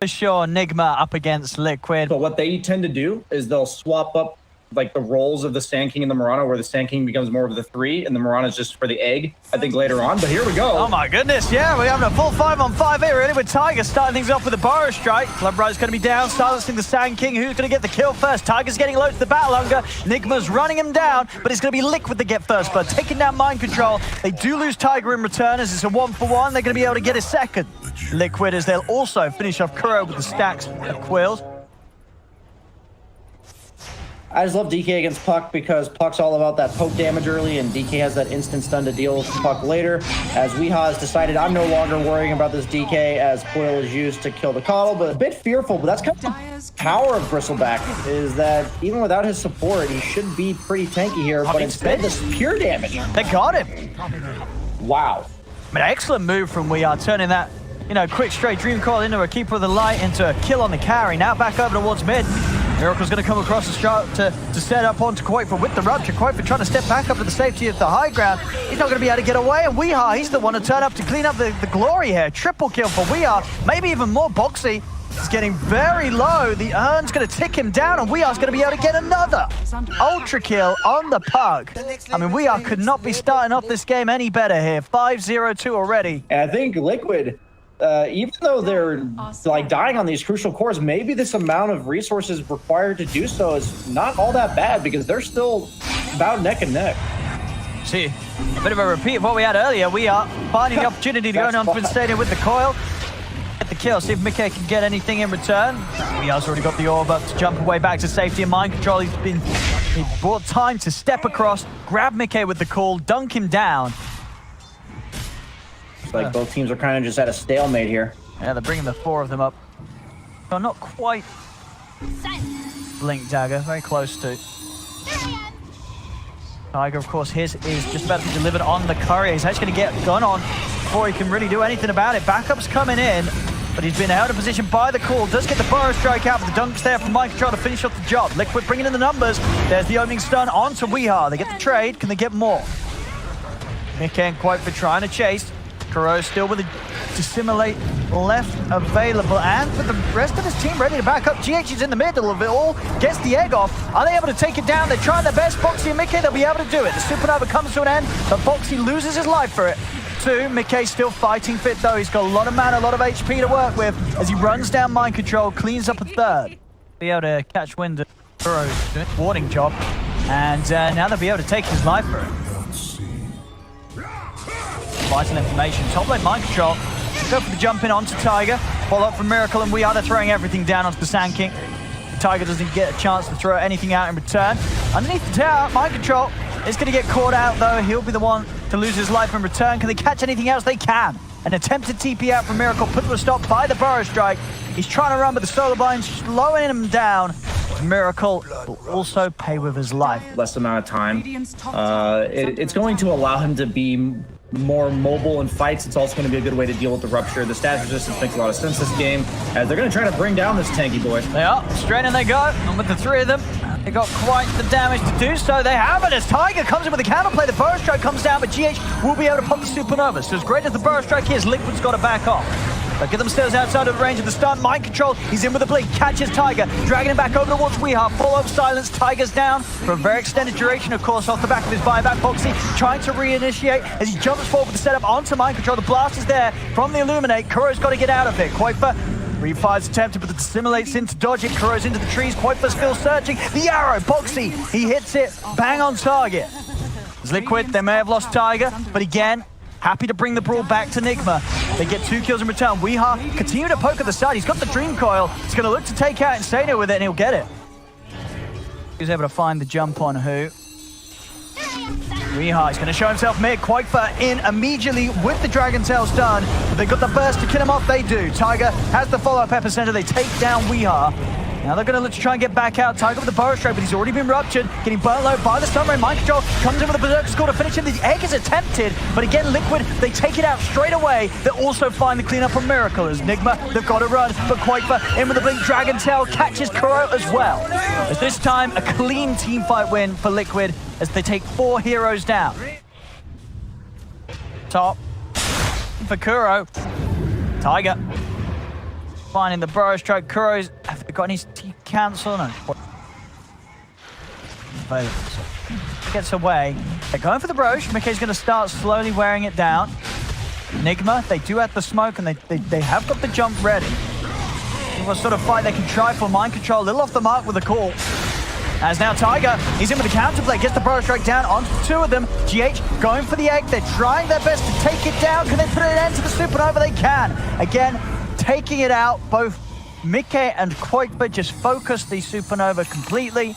For sure, Nigma up against Liquid. But what they tend to do is they'll swap up like the roles of the Sand King and the Mirana, where the Sand King becomes more of the 3 and the Mirana is just for the egg, I think, later on. But here we go. Oh my goodness, yeah, we're having a full 5-on-5 here, really, with Taiga starting things off with a Burrow Strike. Clubbright's going to be down, silencing the Sand King. Who's going to get the kill first? Taiga's getting low to the Battle Hunger. Nigma's running him down, but it's going to be Liquid that get first blood, taking down Mind Control. They do lose Taiga in return, as it's a 1-for-1. They're going to be able to get a second. Liquid, as they'll also finish off Kuro with the stacks of Quills. I just love DK against Puck because Puck's all about that poke damage early, and DK has that instant stun to deal with Puck later. As Weeha has decided, I'm no longer worrying about this DK as Coil is used to kill the Coddle, but a bit fearful, but that's kind of the power of Bristleback, is that even without his support, he should be pretty tanky here, but instead this pure damage. They got him. Wow. I mean, excellent move from Weeha, turning that, you know, quick straight Dream Coil into a Keeper of the Light, into a kill on the carry. Now back over towards mid. Miracle's going to come across the start to set up onto qojqva with the Rupture. qojqva trying to step back up to the safety of the high ground. He's not going to be able to get away, and Weeha, he's the one to turn up to clean up the glory here. Triple kill for Weeha, maybe even more. Boxi is getting very low. The Urn's going to tick him down, and Weeha's going to be able to get another ultra kill on the Pug. I mean, Weeha could not be starting off this game any better here. 5-0-2 already. And I think Liquid, even though they're like dying on these crucial cores, maybe this amount of resources required to do so is not all that bad, because they're still about neck and neck. See, a bit of a repeat of what we had earlier. We are finding the opportunity to go on Twin Stadium with the coil. Get the kill, see if miCKe can get anything in return. Weeha's already got the orb up to jump away back to safety and Mind Control. He brought time to step across, grab miCKe with the call, dunk him down. Like both teams are kind of just at a stalemate here. Yeah, they're bringing the 4 of them up. Oh, not quite. Blink Dagger, very close to. Taiga, of course, his is just about to be delivered on the courier. He's actually going to get gun on before he can really do anything about it. Backup's coming in, but he's been held in position by the call. Does get the Burrow Strike out, but the dunk's there from Mind Control to finish off the job. Liquid bringing in the numbers. There's the opening stun onto Weeha. They get the trade. Can they get more? miCKe and qojqva trying to chase. Kuro still with a Dissimulate left available, and for the rest of his team ready to back up. GH is in the middle of it all, gets the egg off. Are they able to take it down? They're trying their best. Boxi and miCKe, they'll be able to do it. The Supernova comes to an end, but Boxi loses his life for it. miCKe still fighting fit though. He's got a lot of mana, a lot of HP to work with as he runs down Mind Control, cleans up a third. Be able to catch wind of Kuro's warning job, and now they'll be able to take his life for it. Vital information. Top lane Mind Control. Go for the jump in onto Taiga. Follow up from Miracle, and we are throwing everything down onto the Sand King. Taiga doesn't get a chance to throw anything out in return. Underneath the tower, Mind Control is going to get caught out though. He'll be the one to lose his life in return. Can they catch anything else? They can. An attempted TP out from Miracle, put to a stop by the Burrow Strike. He's trying to run, but the Solar Blind slowing him down. Miracle will also pay with his life. Less amount of time. It's going to allow him to be more mobile in fights. It's also going to be a good way to deal with the Rupture. The stat resistance makes a lot of sense this game, as they're going to try to bring down this tanky boy. They are. Straight in they go. And with the 3 of them, they got quite the damage to do so. They have it as Taiga comes in with a counterplay. The Burrow Strike comes down, but GH will be able to pop the Supernova. So as great as the Burrow Strike is, Liquid's got to back off. They'll get themselves outside of the range of the stun. Mind Control, he's in with a blink, catches Taiga, dragging him back over towards Weeha. Follow-up silence, Taiga's down for a very extended duration, of course, off the back of his buyback. Boxi trying to reinitiate as he jumps forward with the setup onto Mind Control. The blast is there from the Illuminate. Kuro's got to get out of it. qojqva refire's attempted, but the Dissimulate's in to dodge it. Kuro's into the trees. qojqva's still searching. The arrow, Boxi, he hits it, bang on target. As Liquid, they may have lost Taiga, but again, happy to bring the brawl back to Nigma. They get 2 kills in return. Weeha continue to poke at the side. He's got the Dream Coil. He's going to look to take out iNSaNiA with it, and he'll get it. He's able to find the jump on who. Weeha is going to show himself mid. qojqva in immediately with the Dragon Tail stun. But they've got the burst to kill him off. They do. Taiga has the follow-up epicenter. They take down Weeha. Now they're going to look to try and get back out. Taiga with the Burrow Strike, but he's already been ruptured. Getting burnt low by the stun ray. Mind Control comes in with a Berserker score to finish him. The egg is attempted, but again, Liquid, they take it out straight away. They also find the cleanup on Miracle as Nigma, they've got to run, but qojqva in with the blink. Dragon Tail catches Kuro as well. As this time, a clean team fight win for Liquid as they take 4 heroes down. Top for Kuro. Taiga. finding the burrow strike. Kuro's have they got any cancel? No. Gets away. They're going for the Broche. miCKe's going to start slowly wearing it down. Nigma, they do have the smoke and they have got the jump ready. What sort of fight they can try for mind control. A little off the mark with the call. As now Taiga, he's in with the counterplay, gets the burrow strike down onto two of them. GH going for the egg. They're trying their best to take it down. Can they put an end to the supernova? They can. Again, taking it out. Both miCKe and qojqva just focus the supernova completely.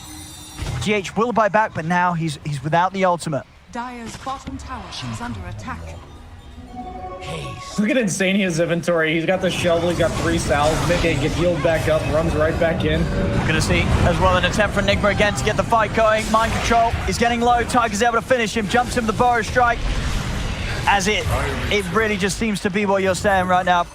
GH will buy back, but now he's without the ultimate. Dire's bottom tower is under attack. Look at iNSaNiA's inventory. He's got the shovel, he's got 3 salves. miCKe gets healed back up, runs right back in. We're gonna see as well an attempt from Nigma again to get the fight going. Mind control, he's getting low. Taiga's able to finish him, jumps him with the burrow strike. As it really just seems to be what you're saying right now.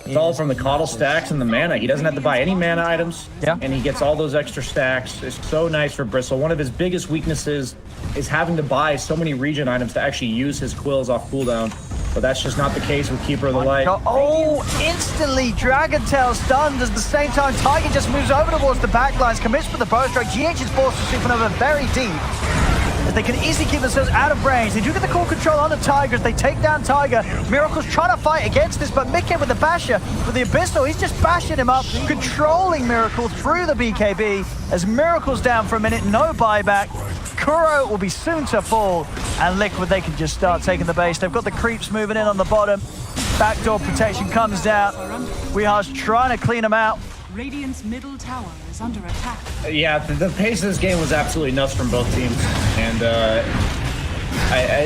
It's all from the coddle stacks and the mana. He doesn't have to buy any mana items, and he gets all those extra stacks. It's so nice for Bristle. One of his biggest weaknesses is having to buy so many regen items to actually use his quills off cooldown. But that's just not the case with Keeper of the Light. Oh, instantly Dragon Tail stunned. At the same time, Taiga just moves over towards the backlines, commits with the bow strike. GH is forced to supernova very deep, as they can easily keep themselves out of range. They do get the core control on the Tigers. They take down Taiga. Miracle's trying to fight against this, but miCKe with the basher, with the Abyssal, he's just bashing him up, controlling Miracle through the BKB. As Miracle's down for a minute, no buyback. Kuro will be soon to fall, and Liquid, they can just start taking the base. They've got the creeps moving in on the bottom. Backdoor protection comes down. weeha's trying to clean them out. Radiant's middle tower is under attack. Yeah, the pace of this game was absolutely nuts from both teams, and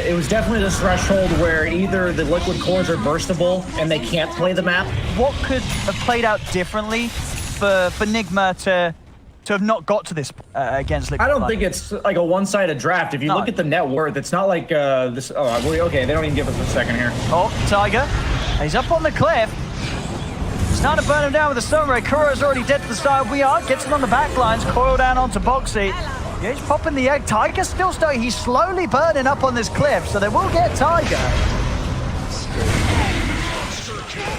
it was definitely this threshold where either the Liquid cores are burstable and they can't play the map. What could have played out differently for Nigma to have not got to this against Liquid? I don't think it's like a one-sided draft. If you look at the net worth, it's not like this. Oh, okay, they don't even give us a second here. Oh, Taiga, he's up on the cliff. Starting to burn him down with the Stone Ray. Kuro's already dead to the side. weeha gets him on the back lines, coil down onto Boxi. He's popping the egg. Taiga's still starting. He's slowly burning up on this cliff, so they will get Taiga.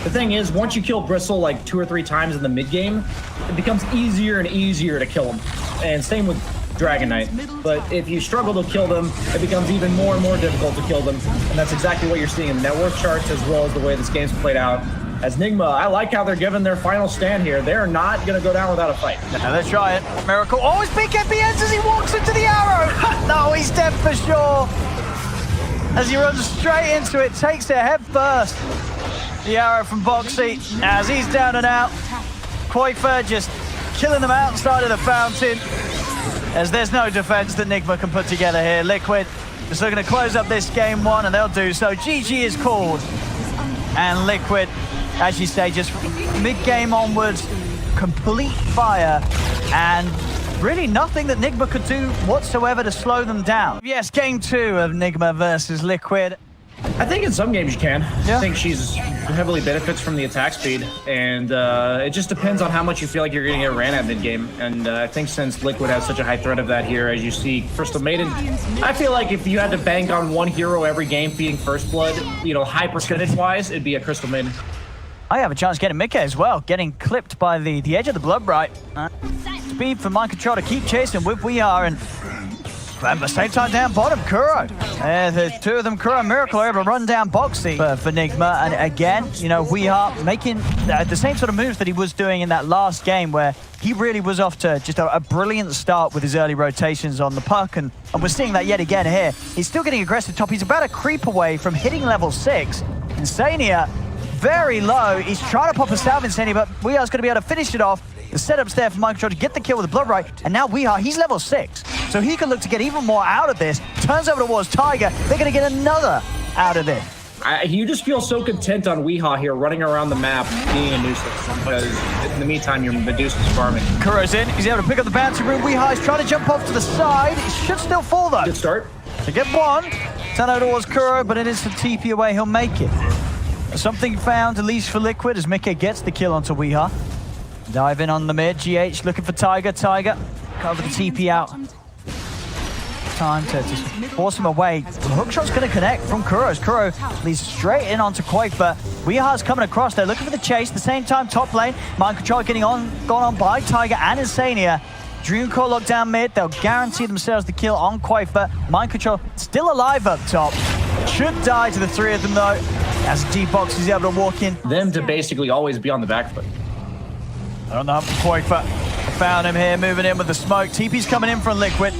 The thing is, once you kill Bristle like 2 or 3 times in the mid game, it becomes easier and easier to kill him. And same with Dragon Knight. But if you struggle to kill them, it becomes even more and more difficult to kill them. And that's exactly what you're seeing in the net worth charts, as well as the way this game's played out. As Nigma, I like how they're giving their final stand here. They're not going to go down without a fight. Now let's try it. Miracle. Oh, his BKB ends as he walks into the arrow. No, he's dead for sure. As he runs straight into it, takes a head first. The arrow from Boxi as he's down and out. qojqva just killing them outside of the fountain, as there's no defense that Nigma can put together here. Liquid just looking to close up this game 1, and they'll do so. GG is called. And Liquid, as you say, just mid-game onwards, complete fire, and really nothing that Nigma could do whatsoever to slow them down. Yes, game 2 of Nigma versus Liquid. I think in some games you can. Yeah. I think she's heavily benefits from the attack speed, and it just depends on how much you feel like you're going to get ran at mid-game. And I think since Liquid has such a high threat of that here, as you see, Crystal Maiden, I feel like if you had to bank on one hero every game feeding First Blood, you know, high percentage-wise, it'd be a Crystal Maiden. I have a chance of getting miCKe as well, getting clipped by the edge of the Blood Bright. Speed for mind control to keep chasing with weeha, and at the same time down bottom, Kuro. The 2 of them, Kuro and Miracle, are able to run down Boxi for Nigma. And again, you know, weeha making the same sort of moves that he was doing in that last game, where he really was off to just a brilliant start with his early rotations on the puck. And we're seeing that yet again here. He's still getting aggressive top. He's about a creep away from hitting level 6. iNSaNiA very low. He's trying to pop a salve iNSaNiA, but weeha's going to be able to finish it off. The setup's there for mind control to get the kill with the Blood Right, and now weeha, he's level 6. So he can look to get even more out of this. Turns over towards Taiga. They're going to get another out of it. You just feel so content on weeha here, running around the map, being a nuisance, because in the meantime, your Medusa's farming. Kuro's in. He's able to pick up the bounty room. weeha is trying to jump off to the side. He should still fall, though. Good start. To get one. Turn over towards Kuro, but it is the TP away. He'll make it. Something found, at least for Liquid, as miCKe gets the kill onto weeha. Dive in on the mid. GH looking for Taiga. Taiga cover the TP out. time to force him away. The hook shot's going to connect from Kuro. As Kuro leads straight in onto qojqva. weeha's coming across. They're looking for the chase. At the same time, top lane, mind control getting gone on by Taiga and iNSaNiA. DreamCore locked down mid. They'll guarantee themselves the kill on qojqva. Mind control still alive up top. Should die to the three of them though, as Boxi is able to walk in. Them to basically always be on the back foot. I don't know, qojqva found him here, moving in with the smoke. TP's coming in from Liquid.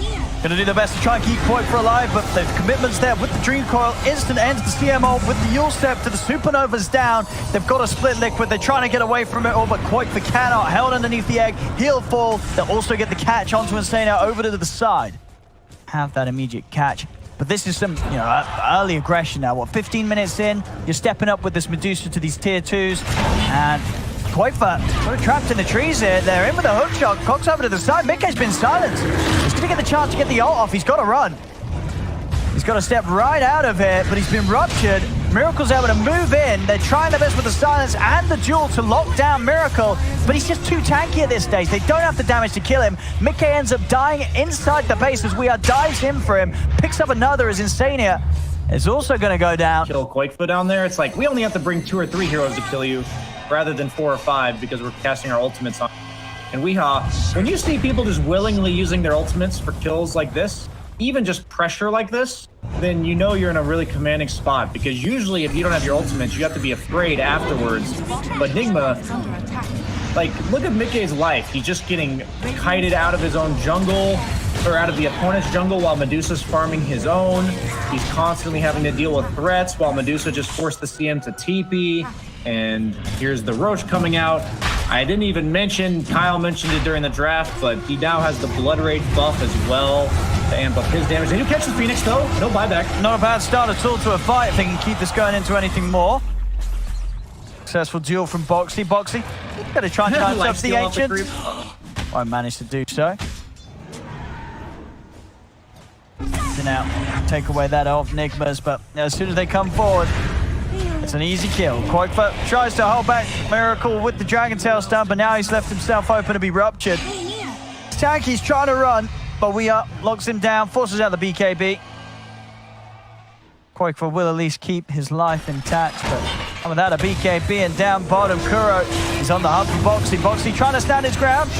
Gonna do their best to try and keep qojqva alive, but the commitment's there with the Dream Coil. Instant ends the CMO with the Yule Step to the Supernova's down. They've got to split Liquid. They're trying to get away from it all, but qojqva cannot. Held underneath the egg. He'll fall. They'll also get the catch onto iNSaNiA over to the side. Have that immediate catch. But this is some, early aggression now. What, 15 minutes in? You're stepping up with this Medusa to these tier 2s. And qojqva sort of trapped in the trees here. They're in with a hook shot. Cox over to the side. miCKe's been silenced. He's going to get the chance to get the ult off. He's got to run. He's got to step right out of here, but he's been ruptured. Miracle's able to move in. They're trying their best with the silence and the duel to lock down Miracle, but he's just too tanky at this stage. They don't have the damage to kill him. miCKe ends up dying inside the base as weeha dives in for him. Picks up another as iNSaNiA is also going to go down. Kill qojqva down there. It's like we only have to bring 2 or 3 heroes to kill you rather than 4 or 5 because we're casting our ultimates on. And weeha, when you see people just willingly using their ultimates for kills like this, even just pressure like this, then you know you're in a really commanding spot, because usually if you don't have your ultimates, you have to be afraid afterwards. But Nigma, like, look at miCKe's life. He's just getting kited out of his own jungle, or out of the opponent's jungle, while Medusa's farming his own. He's constantly having to deal with threats while Medusa just forced the CM to TP. And here's the Roach coming out. I didn't even mention, Kyle mentioned it during the draft, but he now has the Blood Rage buff as well to amp up his damage. They do catch the Phoenix though, no buyback. Not a bad start at all to a fight if they can keep this going into anything more. Successful duel from Boxi. Boxi, gonna try and chance up the Ancient. Won't manage to do so. Now, take away that off Nigma's, but as soon as they come forward, it's an easy kill. qojqva tries to hold back Miracle with the Dragon Tail stun, but now he's left himself open to be ruptured. Tanky's trying to run, but weeha locks him down, forces out the BKB. qojqva will at least keep his life intact, but without a BKB and down bottom, Kuro is on the hunt for Boxi. Boxi trying to stand his ground.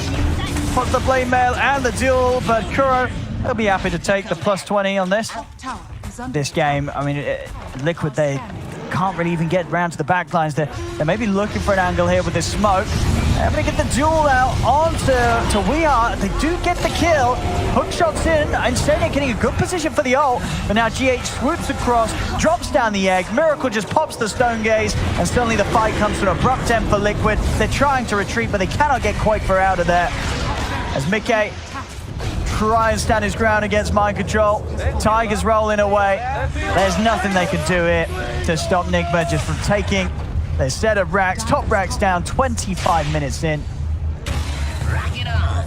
Pots the blade mail and the duel, but Kuro will be happy to take the plus 20 on this game. I mean, Liquid, they can't really even get round to the back lines. They're maybe looking for an angle here with this smoke. They're going to get the duel out onto weeha. They do get the kill. Hook shots in. iNSaNiA getting a good position for the ult. But now GH swoops across, drops down the egg. Miracle just pops the Stone Gaze, and suddenly the fight comes to an abrupt end for Liquid. They're trying to retreat, but they cannot get qojqva out of there. As miCKe try and stand his ground against mind control. Taiga's rolling away. There's nothing they can do here to stop Nigma just from taking their set of racks. Top racks down 25 minutes in.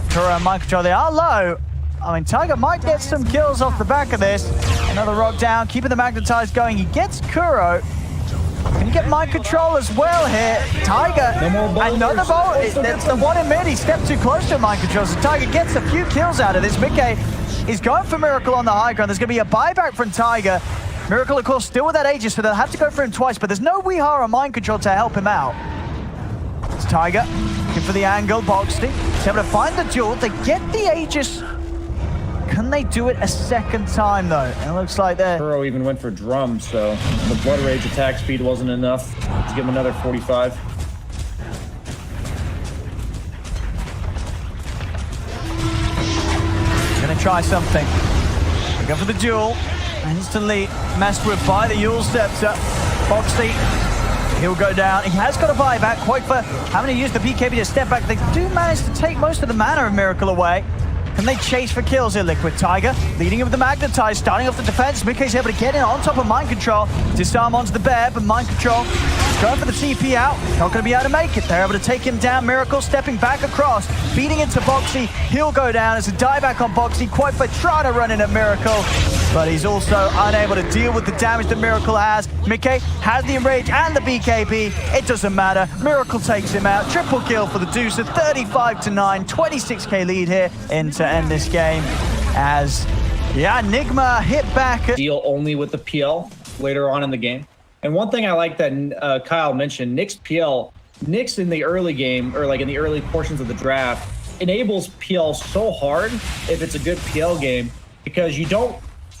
Kuro and mind control, they are low. I mean, Taiga might get some kills off the back of this. Another rock down, keeping the magnetize going. He gets Kuro. Can you get mind control as well here? Taiga, another bolt. It's the one in mid. He stepped too close to mind control, so Taiga gets a few kills out of this. miCKe is going for Miracle on the high ground. There's going to be a buyback from Taiga. Miracle, of course, still with that Aegis, so they'll have to go for him twice, but there's no weeha on mind control to help him out. It's Taiga looking for the angle. Boxi is able to find the duel. They get the Aegis. Can they do it a second time, though? It looks like they're... Kuro even went for drum, so the Blood Rage attack speed wasn't enough to give him another 45. Gonna try something. They go for the duel. Instantly messed with by the Yule Scepter. Boxi, he'll go down. He has got a buyback. qojqva having to use the BKB to step back. They do manage to take most of the mana of Miracle away. Can they chase for kills here, Liquid? Taiga leading with the magnetize, starting off the defense. miCKe's able to get in on top of mind control. Disarm onto the bear, but mind control is going for the TP out. Not going to be able to make it. They're able to take him down. Miracle stepping back across, feeding into Boxi. He'll go down as a dieback on Boxi. qojqva trying to run in at Miracle, but he's also unable to deal with the damage that Miracle has. miCKe has the enrage and the BKB. It doesn't matter. Miracle takes him out. Triple kill for the Deucer. 35-9, 26k lead here in to end this game as Yeah, Nigma hit back. Deal only with the PL later on in the game. And one thing I like that Kyle mentioned, Nick's PL, Nick's in the early game, or like in the early portions of the draft, enables PL so hard if it's a good PL game, because you don't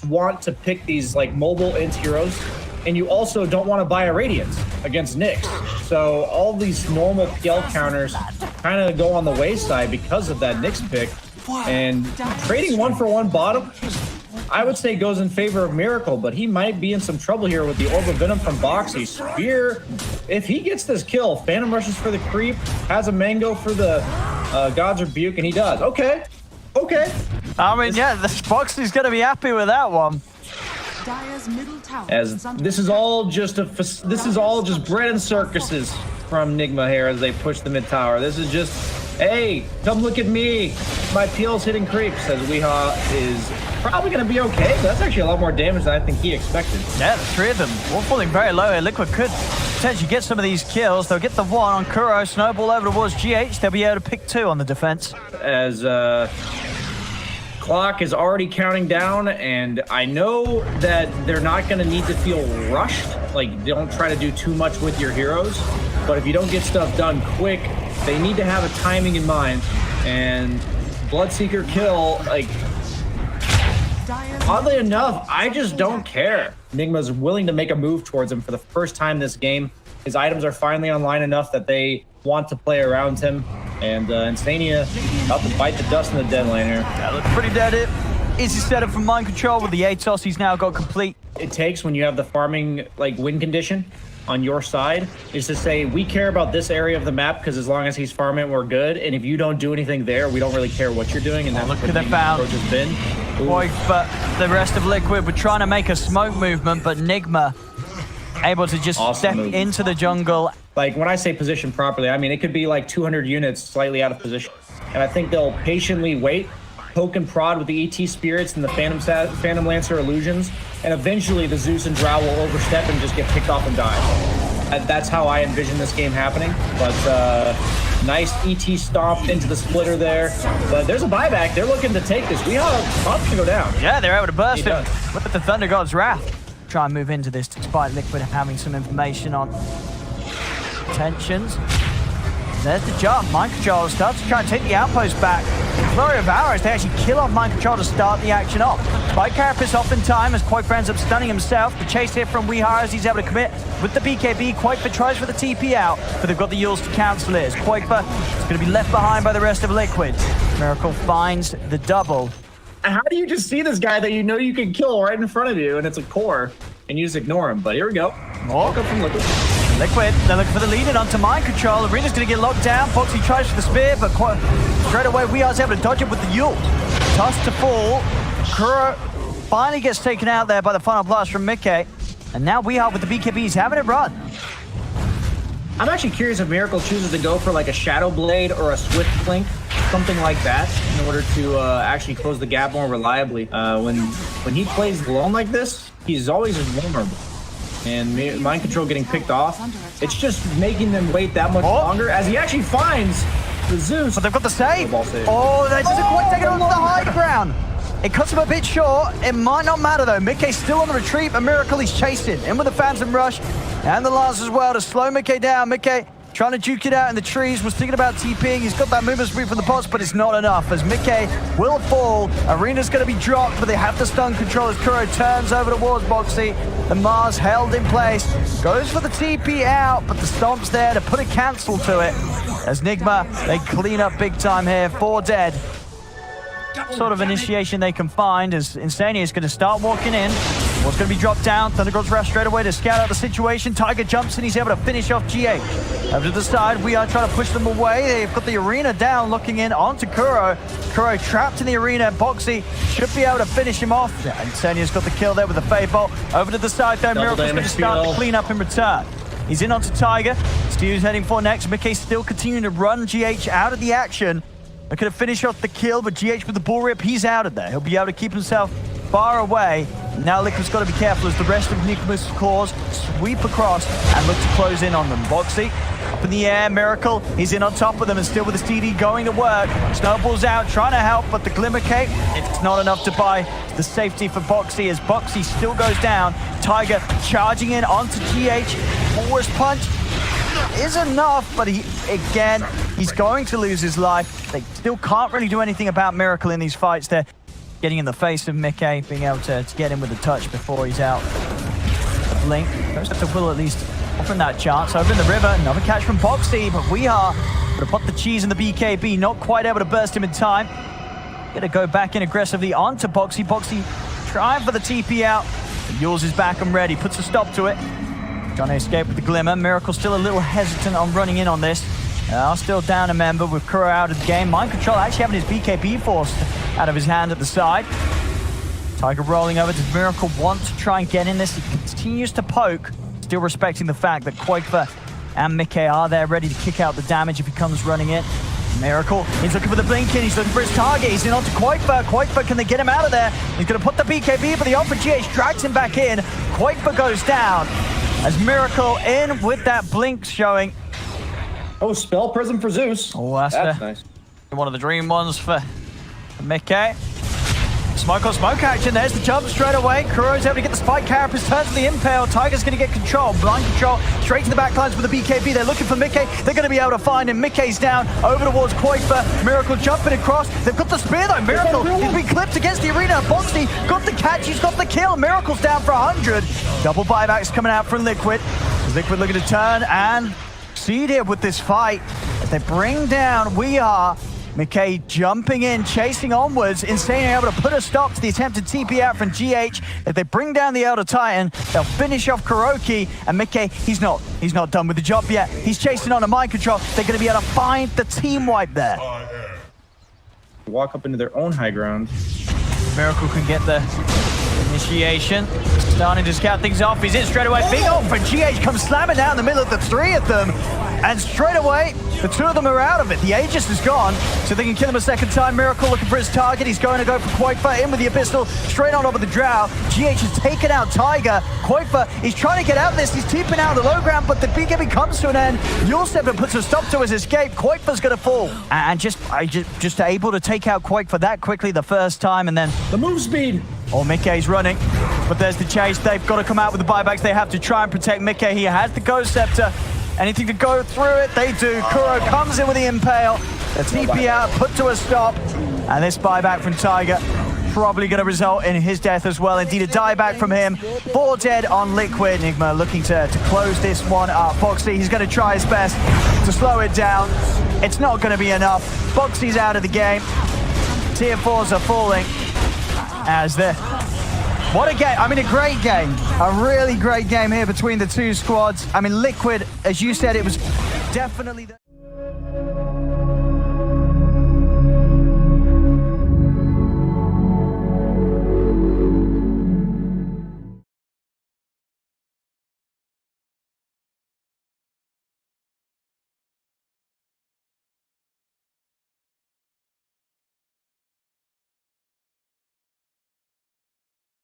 want to pick these like mobile int heroes, and you also don't want to buy a Radiant against Nyx. So all these normal PL counters kind of go on the wayside because of that Nyx pick. And trading 1-for-1 bottom, I would say goes in favor of Miracle, but he might be in some trouble here with the Orb of Venom from Boxi. Spear, if he gets this kill, Phantom rushes for the creep, has a mango for the God's Rebuke, and he does. Okay. I mean, yeah, the Boxi's going to be happy with that one. Dire's middle tower As this is all just bread and circuses from Nigma here as they push the mid tower. This is just, hey, come look at me. My PL's hitting creeps, as Weehaw is probably going to be okay. But that's actually a lot more damage than I think he expected. Yeah, the three of them all falling very low here. Liquid could potentially get some of these kills. They'll get the one on Kuro, snowball over towards GH. They'll be able to pick two on the defense. As clock is already counting down, and I know that they're not going to need to feel rushed. Like, don't try to do too much with your heroes, but if you don't get stuff done quick, they need to have a timing in mind. And Bloodseeker kill, like, oddly enough, I just don't care. Nigma's willing to make a move towards him for the first time this game. His items are finally online enough that they want to play around him. And iNSaNiA about to bite the dust in the dead lane here. That looks pretty dead. Easy setup from Mind Control with the ATOS he's now got complete. It takes when you have the farming like win condition on your side is to say, we care about this area of the map because as long as he's farming, we're good. And if you don't do anything there, we don't really care what you're doing. And that's look what has been. Boy, but the rest of Liquid were trying to make a smoke movement, but Nigma able to just step into the jungle. Like, when I say position properly, I mean, it could be like 200 units slightly out of position. And I think they'll patiently wait, poke and prod with the ET Spirits and the Phantom Lancer Illusions, and eventually the Zeus and Drow will overstep and just get picked off and die. That's how I envision this game happening. But nice ET stomp into the splitter there. But there's a buyback. They're looking to take this. Weehaw about to go down. Yeah, they're able to burst him with the Thunder God's Wrath. Try and move into this despite Liquid having some information on tensions. There's the jump. Mind Control starts to try and take the outpost back. Flurry of arrows, they actually kill off Mind Control to start the action off. Spike Carapace off in time as qojqva ends up stunning himself. The chase here from Weehaw as he's able to commit with the BKB. qojqva tries for the TP out, but they've got the Yules to cancel it. As qojqva is going to be left behind by the rest of Liquid. Miracle finds the double. How do you just see this guy that you know you can kill right in front of you and it's a core and you just ignore him? But here we go. Walk up from Liquid. Liquid, they're looking for the lead in onto Mind Control. Arena's going to get locked down. Boxi tries for the spear, but straight away Weehar's able to dodge it with the Yule. Toss to fall. Kuro finally gets taken out there by the final blast from miCKe. And now Weehaw with the BKBs having it run. I'm actually curious if Miracle chooses to go for like a Shadow Blade or a Swift Blink, something like that, in order to actually close the gap more reliably. When he plays alone like this, he's always vulnerable. And Mind Control getting picked off, it's just making them wait that much longer as he actually finds the Zeus. But they've got the save. Oh, that doesn't quite take it onto the high ground. It cuts him a bit short. It might not matter though. miCKe's still on the retreat, but Miracle he's chasing. In with the Phantom Rush and the Lance as well to slow miCKe down. miCKe trying to duke it out in the trees, was thinking about TPing. He's got that movement speed from the bots, but it's not enough as miCKe will fall. Arena's going to be dropped, but they have the stun control as Kuro turns over towards Boxi. The Mars held in place, goes for the TP out, but the stomp's there to put a cancel to it. As Nigma, they clean up big time here, 4 dead. Sort of initiation they can find as iNSaNiA is going to start walking in. What's going to be dropped down? Thunder God's Wrath straight away to scout out the situation. Taiga jumps in, he's able to finish off GH. Over to the side, we are trying to push them away. They've got the arena down, looking in onto Kuro. Kuro trapped in the arena. Boxi should be able to finish him off. iNSaNiA's got the kill there with the Fade Bolt. Over to the side though, Miracle's going to start the cleanup in return. He's in onto Taiga. Stu's heading for next. miCKe still continuing to run GH out of the action. They could have finished off the kill, but GH with the bull rip, he's out of there. He'll be able to keep himself far away. Now Liquid's got to be careful as the rest of Nigma's cores sweep across and look to close in on them. Boxi up in the air, miCKe, he's in on top of them and still with his DD going to work. Snowball's out, trying to help, but the Glimmer Cape, it's not enough to buy the safety for Boxi as Boxi still goes down. Taiga charging in onto GH. Force punch is enough, but he's going to lose his life. They still can't really do anything about miCKe in these fights. They're getting in the face of miCKe, being able to get him with a touch before he's out. Blink, goes up to Will at least offering that chance. Over in the river, another catch from Boxi, but we are going to put the cheese in the BKB, not quite able to burst him in time. Gonna go back in aggressively onto Boxi. Boxi trying for the TP out. Yules is back and ready, puts a stop to it. Trying to escape with the Glimmer. miCKe still a little hesitant on running in on this. Still down a member with Kuro out of the game. Mind control actually having his BKB forced out of his hand at the side. Taiga rolling over. Does miCKe want to try and get in this? He continues to poke, still respecting the fact that qojqva and miCKe are there ready to kick out the damage if he comes running in. miCKe, he's looking for the blink in, he's looking for his target, he's in onto qojqva. qojqva, can they get him out of there? He's going to put the BKB, but the ult for GH drags him back in. qojqva goes down as miCKe in with that blink showing. Oh, spell prism for Zeus. Oh, that's nice. One of the dream ones for miCKe. Smoke on smoke action, there's the jump straight away. Kuro's able to get the spike, Carapace turns to the impale. Taiga's going to get control, blind control, straight to the backlines with the BKB. They're looking for miCKe, they're going to be able to find him. miCKe's down, over towards qojqva. miCKe jumping across, they've got the spear though. miCKe, he's been clipped against the arena. Boxi got the catch, he's got the kill. miCKe's down for 100. Double buybacks coming out from Liquid. Liquid looking to turn and succeed here with this fight. As they bring down miCKe jumping in, chasing onwards. iNSaNiA able to put a stop to the attempted TP out from GH. If they bring down the Elder Titan, they'll finish off KuroKy. And miCKe, he's not done with the job yet. He's chasing on a mind control. They're going to be able to find the team wipe there. Walk up into their own high ground. miCKe can get the initiation. Starting to scout things off. He's in straight away. Big ult for GH comes slamming down the middle of the three of them. And straight away, the two of them are out of it. The Aegis is gone, so they can kill him a second time. miCKe looking for his target. He's going to go for qojqva in with the Abyssal, straight on over the Drow. GH has taken out Taiga. qojqva, he's trying to get out of this. He's teeping out of the low ground, but the BKB comes to an end. Yules puts a stop to his escape. qojqva's going to fall. And just able to take out qojqva that quickly the first time, and then The move speed. Oh, miCKe's running, but there's the chase. They've got to come out with the buybacks. They have to try and protect miCKe. He has the Ghost Scepter. Anything to go through it, they do. Kuro comes in with the impale. The TP out, put to a stop. And this buyback from Taiga probably going to result in his death as well. Indeed, a dieback from him. 4 dead on Liquid. Nigma looking to close this one up. Boxi, he's going to try his best to slow it down. It's not going to be enough. Boxi's out of the game. Tier 4s are falling. What a game. I mean, a great game. A really great game here between the two squads. I mean, Liquid, as you said, it was definitely the